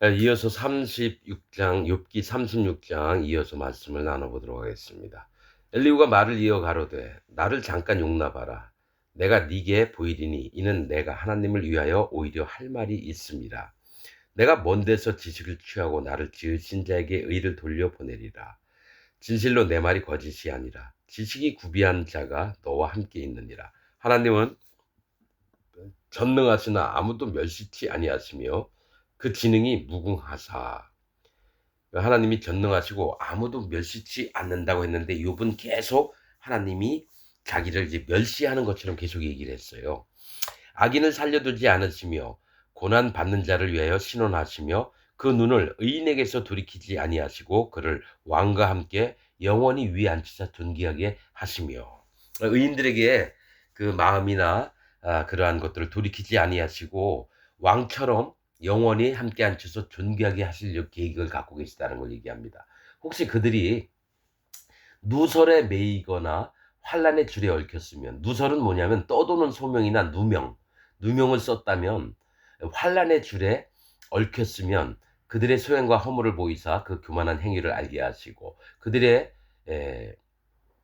이어서 36장 욥기 36장 이어서 말씀을 나눠보도록 하겠습니다. 엘리후가 말을 이어 가로되 나를 잠깐 용납하라. 내가 네게 보이리니 이는 내가 하나님을 위하여 오히려 할 말이 있습니다. 내가 먼 데서 지식을 취하고 나를 지으신 자에게 의를 돌려보내리라. 진실로 내 말이 거짓이 아니라 지식이 구비한 자가 너와 함께 있느니라. 하나님은 전능하시나 아무도 멸시치 아니하시며 그 지능이 무궁하사. 하나님이 전능하시고 아무도 멸시치 않는다고 했는데 욥은 계속 하나님이 자기를 이제 멸시하는 것처럼 계속 얘기를 했어요. 악인을 살려두지 않으시며 고난 받는 자를 위하여 신원하시며 그 눈을 의인에게서 돌이키지 아니하시고 그를 왕과 함께 영원히 위에 앉히사 존귀하게 하시며, 의인들에게 그 마음이나 그러한 것들을 돌이키지 아니하시고 왕처럼 영원히 함께 앉혀서 존귀하게 하실 계획을 갖고 계시다는 걸 얘기합니다. 혹시 그들이 누설에 매이거나 환란의 줄에 얽혔으면, 누설은 뭐냐면 떠도는 소명이나 누명을 썼다면, 환란의 줄에 얽혔으면 그들의 소행과 허물을 보이사 그 교만한 행위를 알게 하시고 그들의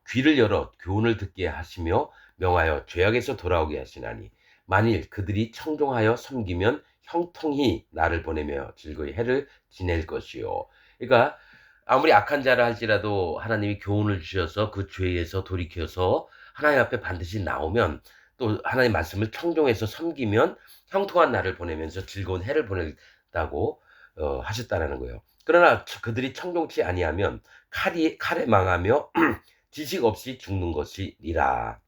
귀를 열어 교훈을 듣게 하시며 명하여 죄악에서 돌아오게 하시나니, 만일 그들이 청종하여 섬기면 형통히 나를 보내며 즐거이 해를 지낼 것이요. 그러니까 아무리 악한 자라 할지라도 하나님이 교훈을 주셔서 그 죄에서 돌이켜서 하나님 앞에 반드시 나오면, 또 하나님 말씀을 청종해서 섬기면 형통한 날을 보내면서 즐거운 해를 보낸다고 하셨다라는 거예요. 그러나 그들이 청종치 아니하면 칼에 망하며 지식 없이 죽는 것이니라.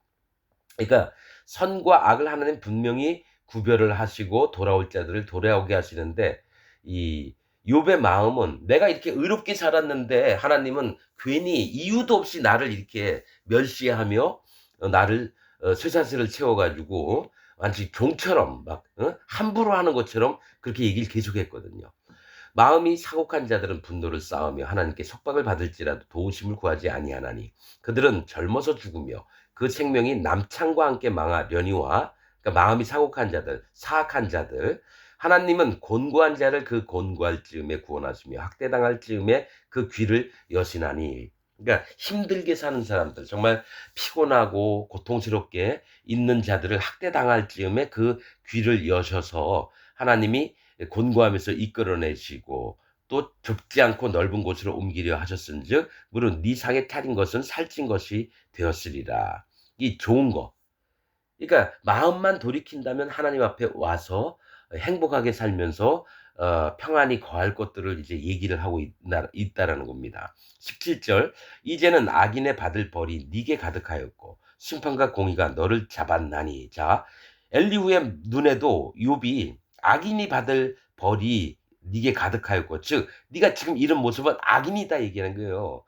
그러니까 선과 악을 하나님 분명히 구별을 하시고 돌아올 자들을 돌아오게 하시는데, 이 욥의 마음은 내가 이렇게 의롭게 살았는데 하나님은 괜히 이유도 없이 나를 이렇게 멸시하며 나를 쇠사슬을 채워가지고 완전히 종처럼 막 함부로 하는 것처럼 그렇게 얘기를 계속했거든요. 마음이 사곡한 자들은 분노를 쌓으며 하나님께 속박을 받을지라도 도우심을 구하지 아니하나니 그들은 젊어서 죽으며 그 생명이 남창과 함께 망하려니와. 그러니까 마음이 사곡한 자들, 사악한 자들, 하나님은 곤고한 자를 그 곤고할 즈음에 구원하시며 학대당할 즈음에 그 귀를 여시나니. 그러니까 힘들게 사는 사람들, 정말 피곤하고 고통스럽게 있는 자들을 학대당할 즈음에 그 귀를 여셔서 하나님이 곤고하면서 이끌어내시고 또 좁지 않고 넓은 곳으로 옮기려 하셨은즉 물론 네 상에 차린 것은 살찐 것이 되었으리라. 이 좋은 거. 그러니까 마음만 돌이킨다면 하나님 앞에 와서 행복하게 살면서 평안히 거할 것들을 이제 얘기를 하고 있다라는 겁니다. 17절, 이제는 악인의 받을 벌이 네게 가득하였고 심판과 공의가 너를 잡았나니. 자, 엘리후의 눈에도 욥이 악인이 받을 벌이 네게 가득하였고, 즉 네가 지금 이런 모습은 악인이다 얘기하는 거예요.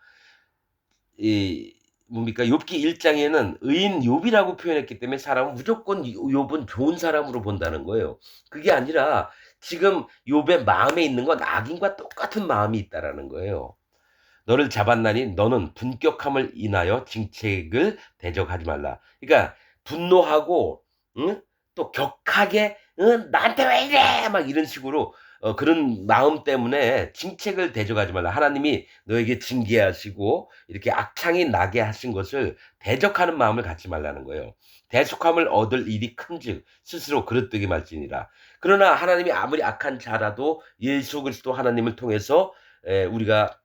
이 뭡니까? 욥기 1장에는 의인 욥이라고 표현했기 때문에 사람은 무조건 욥은 좋은 사람으로 본다는 거예요. 그게 아니라 지금 욥의 마음에 있는 건 악인과 똑같은 마음이 있다라는 거예요. 너를 잡았나니 너는 분격함을 인하여 징책을 대적하지 말라. 그러니까 분노하고 응? 또 격하게 나한테 왜 이래 막 이런 식으로 그런 마음 때문에 징책을 대적하지 말라. 하나님이 너에게 징계하시고 이렇게 악창이 나게 하신 것을 대적하는 마음을 갖지 말라는 거예요. 대속함을 얻을 일이 큰즉 스스로 그릇되게 말지니라. 그러나 하나님이 아무리 악한 자라도 예수 그리스도 하나님을 통해서 우리가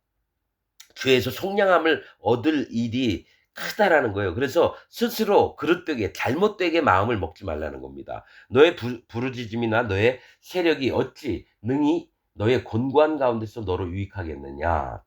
죄에서 속량함을 얻을 일이 크다라는 거예요. 그래서 스스로 그릇되게 잘못되게 마음을 먹지 말라는 겁니다. 너의 부르짖음이나 너의 세력이 어찌 능히 너의 곤고한 가운데서 너를 유익하겠느냐.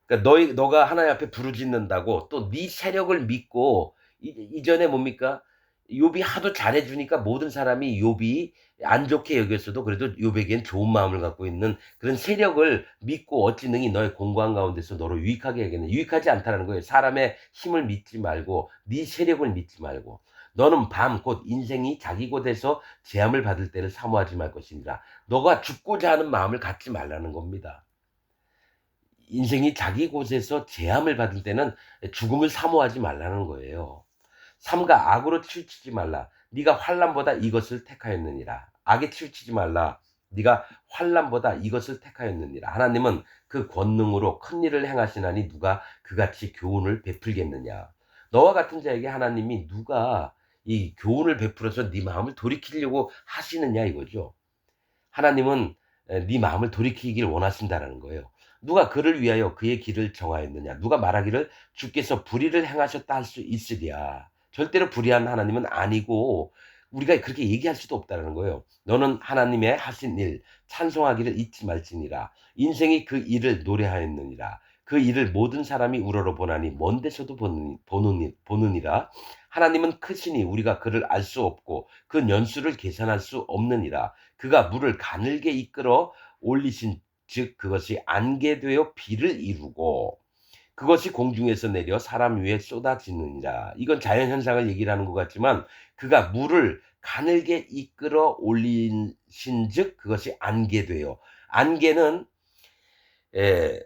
그러니까 너가 하나님 앞에 부르짖는다고 또 네 세력을 믿고 이전에 뭡니까? 욥이 하도 잘해주니까 모든 사람이 욥이 안 좋게 여겼어도 그래도 욥에겐 좋은 마음을 갖고 있는 그런 세력을 믿고 어찌 능히 너의 공고한 가운데서 너를 유익하게 하겠냐. 유익하지 않다는 거예요. 사람의 힘을 믿지 말고 네 세력을 믿지 말고 너는 밤 곧 인생이 자기 곳에서 재함을 받을 때를 사모하지 말 것이니라. 너가 죽고자 하는 마음을 갖지 말라는 겁니다. 인생이 자기 곳에서 재함을 받을 때는 죽음을 사모하지 말라는 거예요. 삼가 악으로 치우치지 말라. 네가 환난보다 이것을 택하였느니라. 악에 치우치지 말라. 네가 환난보다 이것을 택하였느니라. 하나님은 그 권능으로 큰 일을 행하시나니 누가 그같이 교훈을 베풀겠느냐. 너와 같은 자에게 하나님이 누가 이 교훈을 베풀어서 네 마음을 돌이키려고 하시느냐 이거죠. 하나님은 네 마음을 돌이키길 원하신다라는 거예요. 누가 그를 위하여 그의 길을 정하였느냐. 누가 말하기를 주께서 불의를 행하셨다 할 수 있으랴. 절대로 불의한 하나님은 아니고 우리가 그렇게 얘기할 수도 없다는 거예요. 너는 하나님의 하신 일 찬송하기를 잊지 말지니라. 인생이 그 일을 노래하였느니라. 그 일을 모든 사람이 우러러 보나니 먼 데서도 보느니라. 하나님은 크시니 우리가 그를 알 수 없고 그 연수를 계산할 수 없느니라. 그가 물을 가늘게 이끌어 올리신 즉 그것이 안개되어 비를 이루고 그것이 공중에서 내려 사람 위에 쏟아지느니라. 이건 자연현상을 얘기를 하는 것 같지만 그가 물을 가늘게 이끌어 올리신 즉 그것이 안개되어 안개는 에,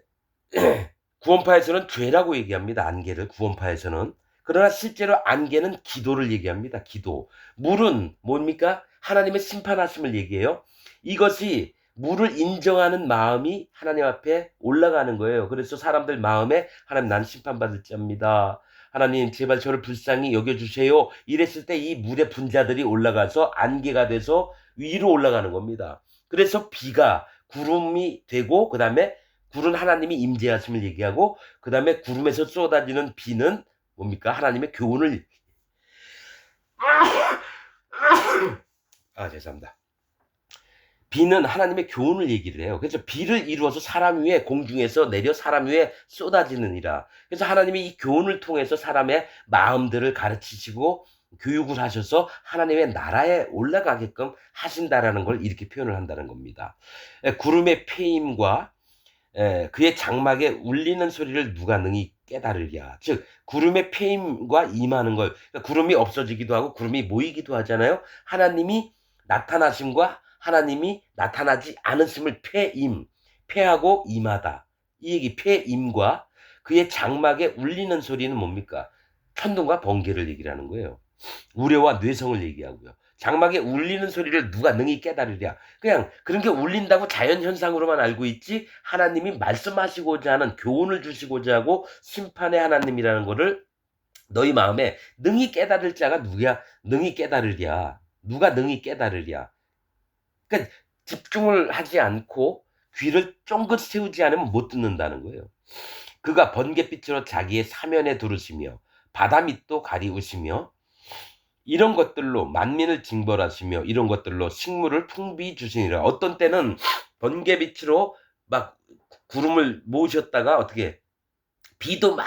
구원파에서는 죄라고 얘기합니다. 안개를 구원파에서는. 그러나 실제로 안개는 기도를 얘기합니다. 기도. 물은 뭡니까? 하나님의 심판하심을 얘기해요. 이것이 물을 인정하는 마음이 하나님 앞에 올라가는 거예요. 그래서 사람들 마음에 하나님 난 심판받을 자입니다. 하나님 제발 저를 불쌍히 여겨주세요. 이랬을 때 이 물의 분자들이 올라가서 안개가 돼서 위로 올라가는 겁니다. 그래서 비가 구름이 되고 그 다음에 구름 하나님이 임재하심을 얘기하고 그 다음에 구름에서 쏟아지는 비는 뭡니까? 하나님의 교훈을 죄송합니다. 비는 하나님의 교훈을 얘기를 해요. 그래서 비를 이루어서 사람 위에 공중에서 내려 사람 위에 쏟아지느니라. 그래서 하나님이 이 교훈을 통해서 사람의 마음들을 가르치시고 교육을 하셔서 하나님의 나라에 올라가게끔 하신다라는 걸 이렇게 표현을 한다는 겁니다. 구름의 폐임과 그의 장막에 울리는 소리를 누가 능히 깨달으랴. 즉 구름의 폐임과 임하는 걸 그러니까 구름이 없어지기도 하고 구름이 모이기도 하잖아요. 하나님이 나타나심과 하나님이 나타나지 않으심을 폐하고 임하다. 이 얘기 폐임과 그의 장막에 울리는 소리는 뭡니까? 천둥과 번개를 얘기를 하는 거예요. 우레와 뇌성을 얘기하고요. 장막에 울리는 소리를 누가 능히 깨달으랴. 그냥 그런 게 울린다고 자연현상으로만 알고 있지 하나님이 말씀하시고자 하는 교훈을 주시고자 하고 심판의 하나님이라는 거를 너희 마음에 능히 깨달을 자가 누구야? 능히 깨달으랴. 누가 능히 깨달으랴. 그러니까 집중을 하지 않고 귀를 쫑긋 세우지 않으면 못 듣는다는 거예요. 그가 번갯빛으로 자기의 사면에 두르시며 바다 밑도 가리우시며 이런 것들로 만민을 징벌하시며 이런 것들로 식물을 풍부히 주시니라. 어떤 때는 번개빛으로 막 구름을 모으셨다가 어떻게 비도 막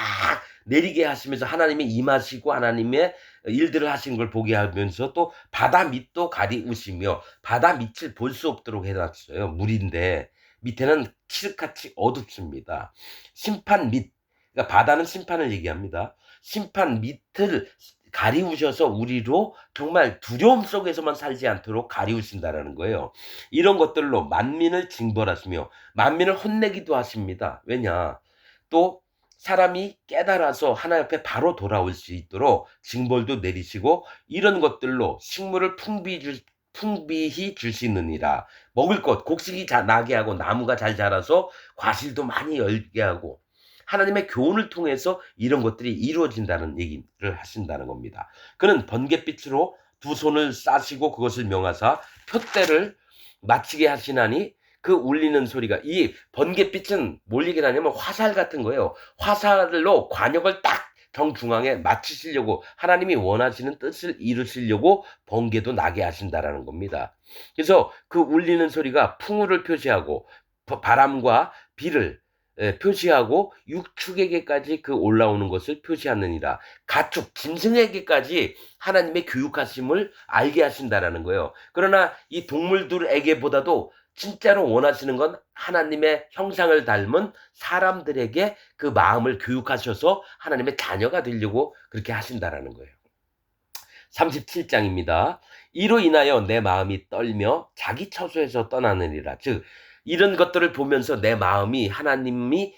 내리게 하시면서 하나님이 임하시고 하나님의 일들을 하신 걸 보게 하면서 또 바다 밑도 가리우시며 바다 밑을 볼 수 없도록 해놨어요. 물인데 밑에는 칠흑같이 어둡습니다. 심판 밑, 그러니까 바다는 심판을 얘기합니다. 심판 밑을 가리우셔서 우리로 정말 두려움 속에서만 살지 않도록 가리우신다라는 거예요. 이런 것들로 만민을 징벌하시며 만민을 혼내기도 하십니다. 왜냐? 또 사람이 깨달아서 하나님 앞에 바로 돌아올 수 있도록 징벌도 내리시고 이런 것들로 식물을 풍비히 주시느니라. 먹을 것, 곡식이 나게 하고 나무가 잘 자라서 과실도 많이 열게 하고 하나님의 교훈을 통해서 이런 것들이 이루어진다는 얘기를 하신다는 겁니다. 그는 번갯빛으로 두 손을 싸시고 그것을 명하사 표대를 마치게 하시나니 그 울리는 소리가 이 번갯빛은 뭘 얘기하냐면 화살 같은 거예요. 화살로 관역을 딱 정중앙에 맞추시려고 하나님이 원하시는 뜻을 이루시려고 번개도 나게 하신다라는 겁니다. 그래서 그 울리는 소리가 풍우를 표시하고 바람과 비를 표시하고 육축에게까지 그 올라오는 것을 표시하느니라. 가축, 짐승에게까지 하나님의 교육하심을 알게 하신다라는 거예요. 그러나 이 동물들에게보다도 진짜로 원하시는 건 하나님의 형상을 닮은 사람들에게 그 마음을 교육하셔서 하나님의 자녀가 되려고 그렇게 하신다라는 거예요. 37장입니다. 이로 인하여 내 마음이 떨며 자기 처소에서 떠나느니라. 즉 이런 것들을 보면서 내 마음이 하나님이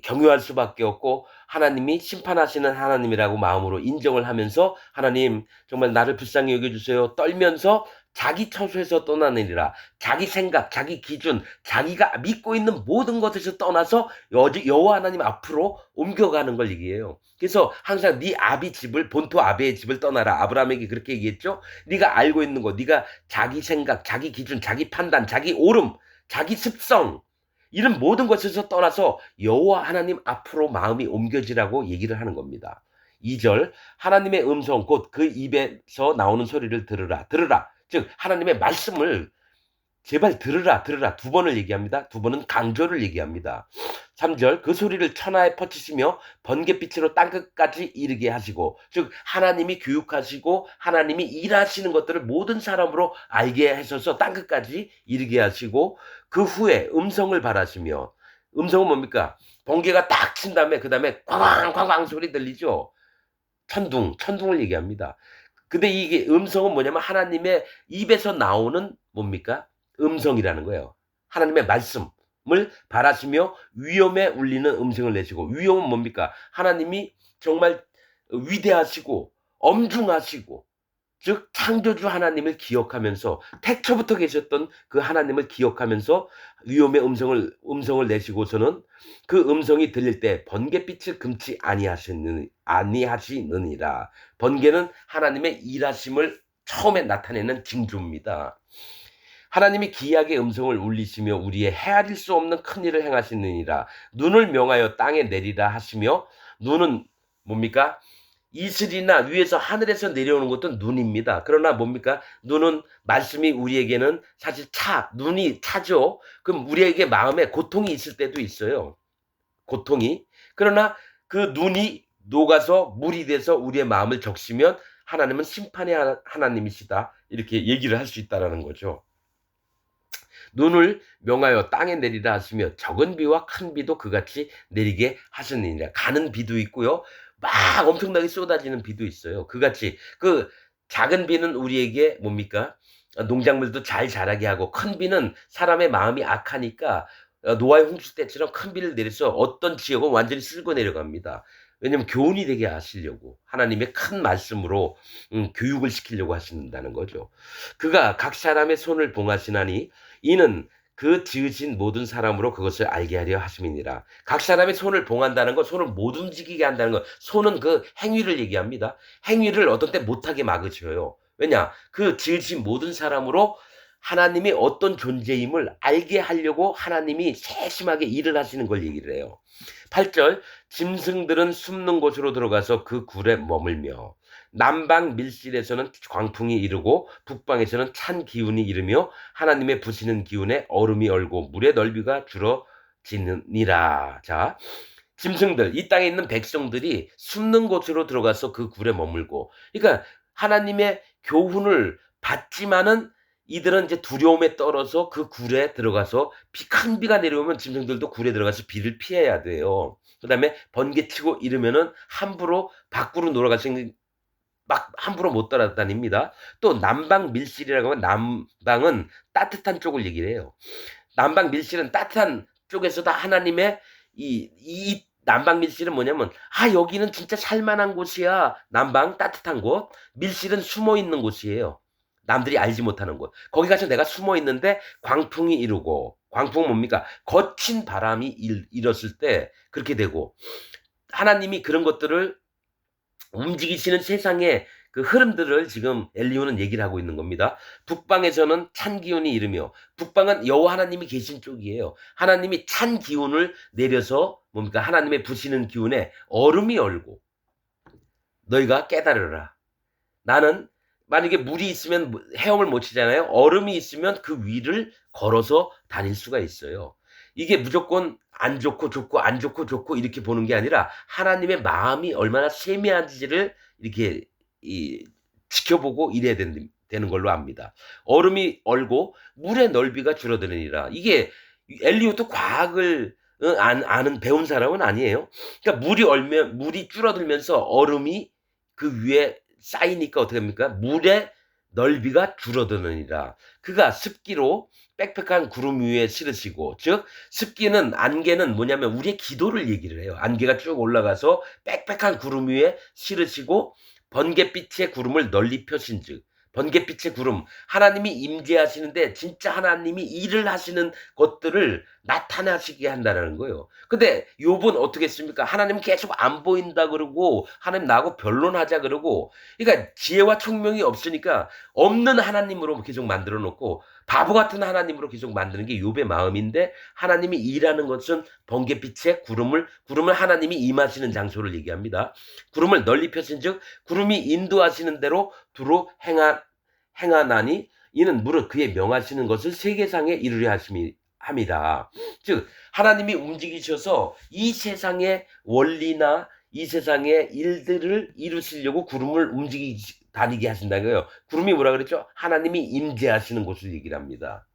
경유할 수밖에 없고 하나님이 심판하시는 하나님이라고 마음으로 인정을 하면서 하나님 정말 나를 불쌍히 여겨주세요 떨면서 자기 처소에서 떠나느니라. 자기 생각, 자기 기준, 자기가 믿고 있는 모든 것에서 떠나서 여호와 하나님 앞으로 옮겨가는 걸 얘기해요. 그래서 항상 네 아비 집을, 본토 아비의 집을 떠나라. 아브라함에게 그렇게 얘기했죠. 네가 알고 있는 거, 네가 자기 생각, 자기 기준, 자기 판단, 자기 옳음, 자기 습성, 이런 모든 것에서 떠나서 여호와 하나님 앞으로 마음이 옮겨지라고 얘기를 하는 겁니다. 2절, 하나님의 음성 곧 그 입에서 나오는 소리를 들으라. 들으라. 즉 하나님의 말씀을 제발 들으라. 들으라. 두 번을 얘기합니다. 두 번은 강조를 얘기합니다. 3절, 그 소리를 천하에 퍼치시며 번갯빛으로 땅끝까지 이르게 하시고, 즉 하나님이 교육하시고 하나님이 일하시는 것들을 모든 사람으로 알게 하셔서 땅끝까지 이르게 하시고, 그 후에 음성을 바라시며, 음성은 뭡니까? 번개가 딱 친 다음에 그 다음에 꽝꽝꽝 소리 들리죠. 천둥을 얘기합니다. 근데 이게 음성은 뭐냐면 하나님의 입에서 나오는 뭡니까? 음성이라는 거예요. 하나님의 말씀을 바라시며 위엄에 울리는 음성을 내시고, 위엄은 뭡니까? 하나님이 정말 위대하시고 엄중하시고, 즉 창조주 하나님을 기억하면서 태초부터 계셨던 그 하나님을 기억하면서 위엄의 음성을 내시고서는 그 음성이 들릴 때 번갯빛을 금치 아니하시느니라. 번개는 하나님의 일하심을 처음에 나타내는 징조입니다. 하나님이 기이하게 음성을 울리시며 우리의 헤아릴 수 없는 큰 일을 행하시느니라. 눈을 명하여 땅에 내리라 하시며, 눈은 뭡니까? 이슬이나 위에서 하늘에서 내려오는 것도 눈입니다. 그러나 뭡니까? 눈은 말씀이 우리에게는 사실 눈이 차죠. 그럼 우리에게 마음에 고통이 있을 때도 있어요. 고통이. 그러나 그 눈이 녹아서 물이 돼서 우리의 마음을 적시면 하나님은 심판의 하나님이시다. 이렇게 얘기를 할 수 있다라는 거죠. 눈을 명하여 땅에 내리라 하시며 적은 비와 큰 비도 그같이 내리게 하셨느니라. 가는 비도 있고요. 막 엄청나게 쏟아지는 비도 있어요. 그같이 그 작은 비는 우리에게 뭡니까? 농작물도 잘 자라게 하고, 큰 비는 사람의 마음이 악하니까 노아의 홍수 때처럼 큰 비를 내려서 어떤 지역은 완전히 쓸고 내려갑니다. 왜냐하면 교훈이 되게 하시려고, 하나님의 큰 말씀으로 교육을 시키려고 하신다는 거죠. 그가 각 사람의 손을 봉하시나니 이는 그 지으신 모든 사람으로 그것을 알게 하려 하심이니라. 각 사람의 손을 봉한다는 것, 손을 못 움직이게 한다는 것, 손은 그 행위를 얘기합니다. 행위를 어떤 때 못하게 막으셔요. 왜냐? 그 지으신 모든 사람으로 하나님이 어떤 존재임을 알게 하려고 하나님이 세심하게 일을 하시는 걸 얘기를 해요. 8절, 짐승들은 숨는 곳으로 들어가서 그 굴에 머물며, 남방 밀실에서는 광풍이 이르고 북방에서는 찬 기운이 이르며 하나님의 부시는 기운에 얼음이 얼고 물의 넓이가 줄어지느니라. 자, 짐승들, 이 땅에 있는 백성들이 숨는 곳으로 들어가서 그 굴에 머물고, 그러니까 하나님의 교훈을 받지만은 이들은 이제 두려움에 떨어서 그 굴에 들어가서 큰 비가 내려오면 짐승들도 굴에 들어가서 비를 피해야 돼요. 그 다음에 번개치고 이러면은 함부로 밖으로 놀아갈 수 있는, 막 함부로 못 따라다닙니다. 또 남방 밀실이라고 하면 남방은 따뜻한 쪽을 얘기를 해요. 남방 밀실은 따뜻한 쪽에서도 하나님의 이 남방 밀실은 뭐냐면, 여기는 진짜 살만한 곳이야. 남방 따뜻한 곳. 밀실은 숨어 있는 곳이에요. 남들이 알지 못하는 곳. 거기 가서 내가 숨어 있는데 광풍이 이르고, 광풍은 뭡니까? 거친 바람이 일었을 때 그렇게 되고, 하나님이 그런 것들을 움직이시는 세상의 그 흐름들을 지금 엘리후는 얘기를 하고 있는 겁니다. 북방에서는 찬 기운이 이르며, 북방은 여호와 하나님이 계신 쪽이에요. 하나님이 찬 기운을 내려서 뭡니까? 하나님의 부시는 기운에 얼음이 얼고, 너희가 깨달으라. 나는 만약에 물이 있으면 헤엄을 못 치잖아요. 얼음이 있으면 그 위를 걸어서 다닐 수가 있어요. 이게 무조건 안 좋고 좋고 안 좋고 좋고 이렇게 보는 게 아니라 하나님의 마음이 얼마나 세미한지를 이렇게 지켜보고 이래야 되는 걸로 압니다. 얼음이 얼고 물의 넓이가 줄어드느니라. 이게 엘리후도 과학을 아는 배운 사람은 아니에요. 그러니까 물이 줄어들면서 얼음이 그 위에 쌓이니까 어떻게 합니까? 물의 넓이가 줄어드느니라. 그가 습기로 빽빽한 구름 위에 실으시고, 즉 습기는, 안개는 뭐냐면 우리의 기도를 얘기를 해요. 안개가 쭉 올라가서 빽빽한 구름 위에 실으시고 번갯빛의 구름을 널리 펴신즉, 번갯빛의 구름, 하나님이 임재하시는데 진짜 하나님이 일을 하시는 것들을 나타나시게 한다라는 거예요. 근데 욥은 어떻게 했습니까? 하나님 계속 안 보인다 그러고 하나님 나하고 변론하자 그러고, 그러니까 지혜와 총명이 없으니까 없는 하나님으로 계속 만들어 놓고 바보 같은 하나님으로 계속 만드는 게 욥의 마음인데, 하나님이 일하는 것은 번갯빛의 구름을 하나님이 임하시는 장소를 얘기합니다. 구름을 널리 펴신즉 구름이 인도하시는 대로 두루 행하나니 이는 무릇 그의 명하시는 것을 세계상에 이루려 하심이 합니다. 즉 하나님이 움직이셔서 이 세상의 원리나 이 세상의 일들을 이루시려고 구름을 다니게 하신다는 거예요. 구름이 뭐라 그랬죠? 하나님이 임재하시는 곳을 얘기를 합니다.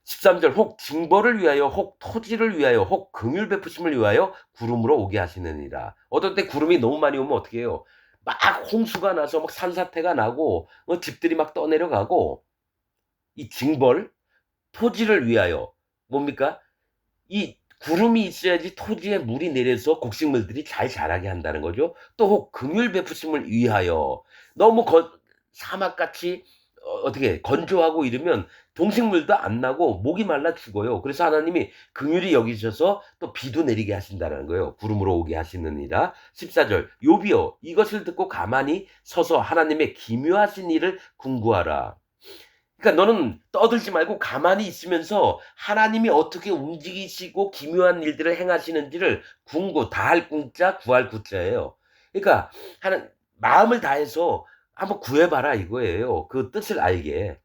13절 혹 징벌을 위하여 혹 토지를 위하여 혹 긍휼 베푸심을 위하여 구름으로 오게 하시느니라. 어떨 때 구름이 너무 많이 오면 어떻게 해요? 막 홍수가 나서 막 산사태가 나고 집들이 막 떠내려가고, 이 징벌, 토지를 위하여 뭡니까? 이 구름이 있어야지 토지에 물이 내려서 곡식물들이 잘 자라게 한다는 거죠. 또 혹 긍휼 베푸심을 위하여, 너무 사막같이 어떻게 건조하고 이러면 동식물도 안 나고 목이 말라 죽어요. 그래서 하나님이 긍휼히 여기셔서 또 비도 내리게 하신다는 거예요. 구름으로 오게 하시느니라. 14절 욥이여 이것을 듣고 가만히 서서 하나님의 기묘하신 일을 궁구하라. 그러니까 너는 떠들지 말고 가만히 있으면서 하나님이 어떻게 움직이시고 기묘한 일들을 행하시는지를 다할 궁자 구할 구자예요. 그러니까 마음을 다해서 한번 구해봐라 이거예요. 그 뜻을 알게.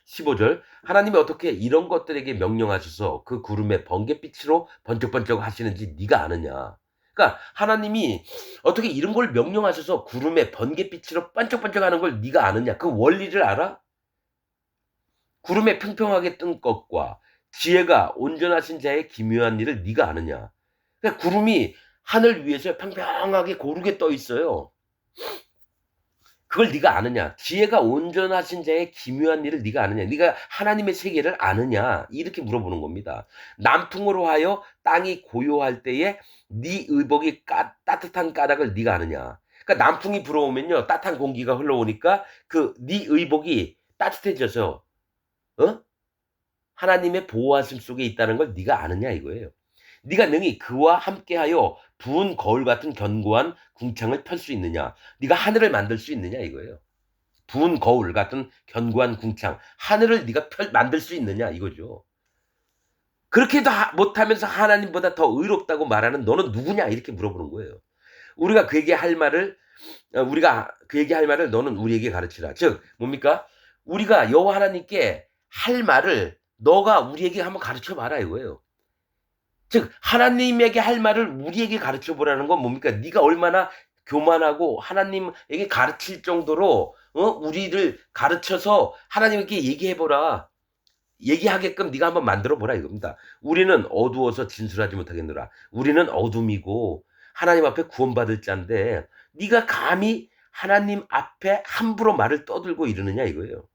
15절 하나님이 어떻게 이런 것들에게 명령하셔서 그 구름에 번갯빛으로 번쩍번쩍 하시는지 네가 아느냐. 그러니까 하나님이 어떻게 이런 걸 명령하셔서 구름에 번갯빛으로 번쩍번쩍하는 걸 네가 아느냐. 그 원리를 알아? 구름에 평평하게 뜬 것과 지혜가 온전하신 자의 기묘한 일을 네가 아느냐. 그러니까 구름이 하늘 위에서 평평하게 고르게 떠 있어요. 그걸 네가 아느냐. 지혜가 온전하신 자의 기묘한 일을 네가 아느냐. 네가 하나님의 세계를 아느냐. 이렇게 물어보는 겁니다. 남풍으로 하여 땅이 고요할 때에 네 의복이 따뜻한 까닭을 네가 아느냐. 그러니까 남풍이 불어오면요, 따뜻한 공기가 흘러오니까 네 의복이 따뜻해져서 하나님의 보호하심 속에 있다는 걸 네가 아느냐 이거예요. 네가 능히 그와 함께하여 부은 거울 같은 견고한 궁창을 펼 수 있느냐. 네가 하늘을 만들 수 있느냐 이거예요. 부은 거울 같은 견고한 궁창, 하늘을 네가 만들 수 있느냐 이거죠. 그렇게도 못하면서 하나님보다 더 의롭다고 말하는 너는 누구냐 이렇게 물어보는 거예요. 우리가 그에게 할 말을 너는 우리에게 가르치라. 즉 뭡니까? 우리가 여호와 하나님께 할 말을 너가 우리에게 한번 가르쳐 봐라 이거예요. 즉 하나님에게 할 말을 우리에게 가르쳐 보라는 건 뭡니까? 네가 얼마나 교만하고 하나님에게 가르칠 정도로 우리를 가르쳐서 하나님께 얘기해 보라. 얘기하게끔 네가 한번 만들어 보라 이겁니다. 우리는 어두워서 진술하지 못하겠노라. 우리는 어둠이고 하나님 앞에 구원받을 자인데 네가 감히 하나님 앞에 함부로 말을 떠들고 이러느냐 이거예요.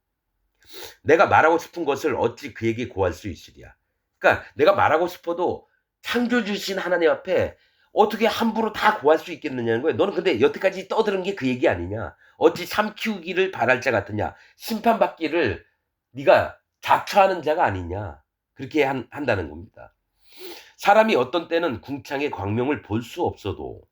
내가 말하고 싶은 것을 어찌 그에게 고할 수 있으랴. 그러니까 내가 말하고 싶어도 창조 주신 하나님 앞에 어떻게 함부로 다 구할 수 있겠느냐는 거예요. 너는 근데 여태까지 떠드는 게 그 얘기 아니냐. 어찌 삶 키우기를 바랄 자 같으냐. 심판받기를 네가 자처하는 자가 아니냐. 그렇게 한다는 겁니다. 사람이 어떤 때는 궁창의 광명을 볼 수 없어도,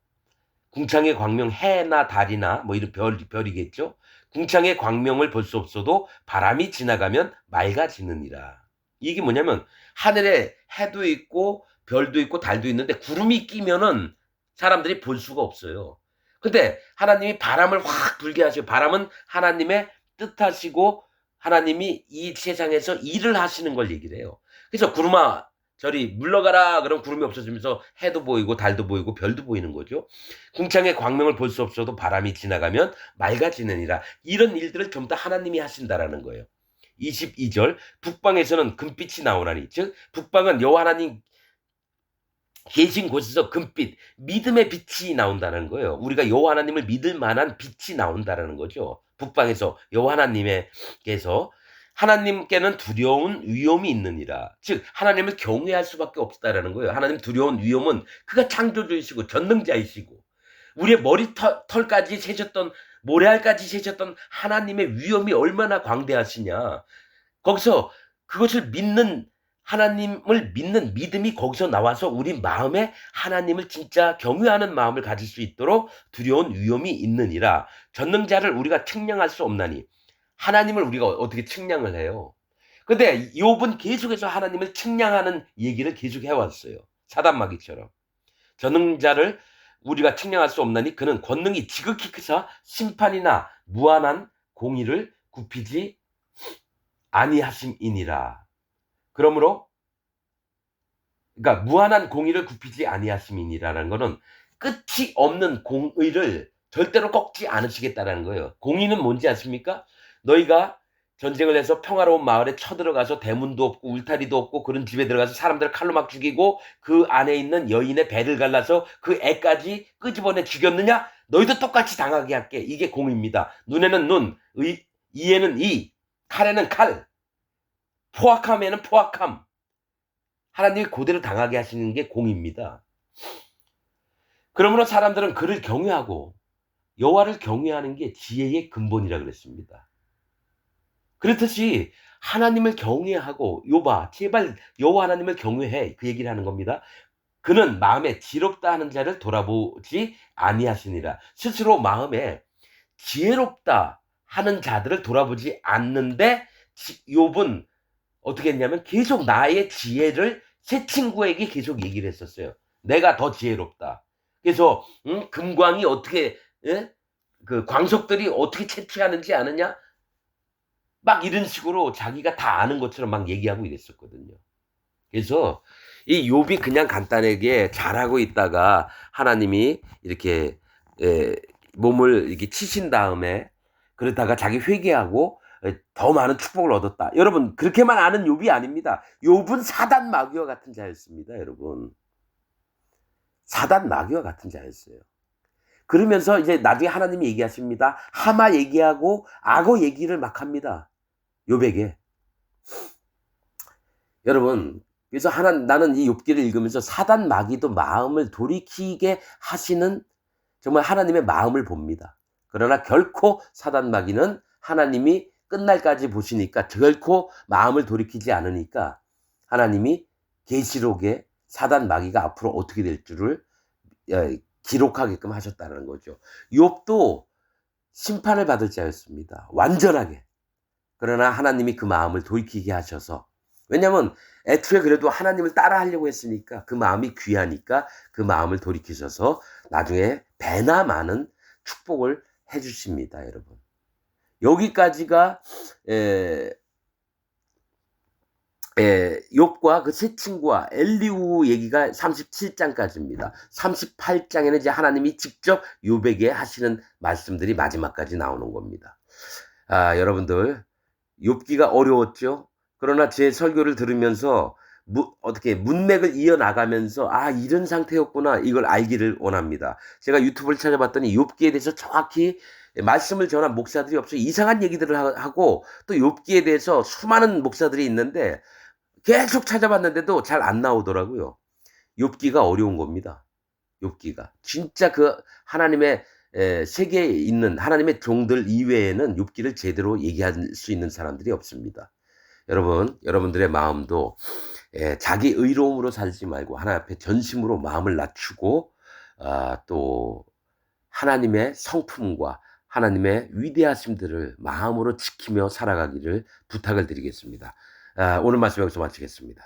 궁창의 광명 해나 달이나 뭐 이런 별이겠죠. 궁창의 광명을 볼 수 없어도 바람이 지나가면 맑아지느니라. 이게 뭐냐면 하늘에 해도 있고 별도 있고 달도 있는데 구름이 끼면은 사람들이 볼 수가 없어요. 근데 하나님이 바람을 확 불게 하시고, 바람은 하나님의 뜻하시고 하나님이 이 세상에서 일을 하시는 걸 얘기를 해요. 그래서 구름아 저리 물러가라 그럼 구름이 없어지면서 해도 보이고 달도 보이고 별도 보이는 거죠. 궁창의 광명을 볼 수 없어도 바람이 지나가면 맑아지느니라. 이런 일들을 전부 다 하나님이 하신다라는 거예요. 22절 북방에서는 금빛이 나오나니, 즉 북방은 여호와 하나님 계신 곳에서 금빛, 믿음의 빛이 나온다는 거예요. 우리가 여호와 하나님을 믿을 만한 빛이 나온다라는 거죠. 북방에서 여호와 하나님께서 하나님께는 두려운 위엄이 있느니라. 즉 하나님을 경외할 수밖에 없다라는 거예요. 하나님 두려운 위엄은 그가 창조주이시고 전능자이시고 우리의 머리털까지 세셨던 모래알까지 세셨던 하나님의 위엄이 얼마나 광대하시냐. 거기서 그것을 믿는 하나님을 믿는 믿음이 거기서 나와서 우리 마음에 하나님을 진짜 경외하는 마음을 가질 수 있도록 두려운 위엄이 있느니라. 전능자를 우리가 측량할 수 없나니. 하나님을 우리가 어떻게 측량을 해요? 근데 욥은 계속해서 하나님을 측량하는 얘기를 계속 해왔어요. 사단마귀처럼. 전능자를 우리가 측량할 수 없나니 그는 권능이 지극히 크사 심판이나 무한한 공의를 굽히지 아니하심이니라. 그러므로 그러니까 무한한 공의를 굽히지 아니하심이니라는 거는 끝이 없는 공의를 절대로 꺾지 않으시겠다라는 거예요. 공의는 뭔지 아십니까? 너희가 전쟁을 해서 평화로운 마을에 쳐들어가서 대문도 없고 울타리도 없고 그런 집에 들어가서 사람들을 칼로 막 죽이고 그 안에 있는 여인의 배를 갈라서 그 애까지 끄집어내 죽였느냐? 너희도 똑같이 당하게 할게. 이게 공의입니다. 눈에는 눈, 이에는 이, 칼에는 칼, 포악함에는 포악함. 하나님이 그대로 당하게 하시는 게 공의입니다. 그러므로 사람들은 그를 경외하고 여호와를 경외하는 게 지혜의 근본이라 그랬습니다. 그렇듯이 하나님을 경외하고 욥아 제발 여호와 하나님을 경외해 그 얘기를 하는 겁니다. 그는 마음에 지롭다 하는 자를 돌아보지 아니하시니라. 스스로 마음에 지혜롭다 하는 자들을 돌아보지 않는데 욥은 어떻게 했냐면 계속 나의 지혜를 새 친구에게 계속 얘기를 했었어요. 내가 더 지혜롭다. 그래서 금광이 어떻게 그 광석들이 어떻게 채취하는지 아느냐? 막 이런 식으로 자기가 다 아는 것처럼 막 얘기하고 이랬었거든요. 그래서 이 욥이 그냥 간단하게 잘하고 있다가 하나님이 이렇게 몸을 이렇게 치신 다음에 그러다가 자기 회개하고 더 많은 축복을 얻었다. 여러분 그렇게만 아는 욥이 아닙니다. 욥은 사단 마귀와 같은 자였습니다. 여러분 사단 마귀와 같은 자였어요. 그러면서 이제 나중에 하나님이 얘기하십니다. 하마 얘기하고 악어 얘기를 막 합니다. 욥에게. 여러분 그래서 나는 이 욥기를 읽으면서 사단 마귀도 마음을 돌이키게 하시는 정말 하나님의 마음을 봅니다. 그러나 결코 사단 마귀는 하나님이 끝날까지 보시니까 결코 마음을 돌이키지 않으니까 하나님이 계시록에 사단 마귀가 앞으로 어떻게 될 줄을 기록하게끔 하셨다는 거죠. 욥도 심판을 받을 자였습니다. 완전하게. 그러나 하나님이 그 마음을 돌이키게 하셔서 왜냐하면 애초에 그래도 하나님을 따라하려고 했으니까 그 마음이 귀하니까 그 마음을 돌이키셔서 나중에 배나 많은 축복을 해주십니다. 여러분. 여기까지가 욥과 그 세 친구와 엘리후 얘기가 37장까지입니다. 38장에는 이제 하나님이 직접 욥에게 하시는 말씀들이 마지막까지 나오는 겁니다. 여러분들 욥기가 어려웠죠? 그러나 제 설교를 들으면서 어떻게 문맥을 이어나가면서 이런 상태였구나 이걸 알기를 원합니다. 제가 유튜브를 찾아봤더니 욥기에 대해서 정확히 말씀을 전한 목사들이 없어요. 이상한 얘기들을 하고 또 욥기에 대해서 수많은 목사들이 있는데 계속 찾아봤는데도 잘 안 나오더라고요. 욥기가 어려운 겁니다. 욥기가 진짜 그 하나님의 세계에 있는 하나님의 종들 이외에는 욥기를 제대로 얘기할 수 있는 사람들이 없습니다. 여러분들의 마음도 자기 의로움으로 살지 말고 하나님 앞에 전심으로 마음을 낮추고 또 하나님의 성품과 하나님의 위대하심들을 마음으로 지키며 살아가기를 부탁을 드리겠습니다. 오늘 말씀 여기서 마치겠습니다.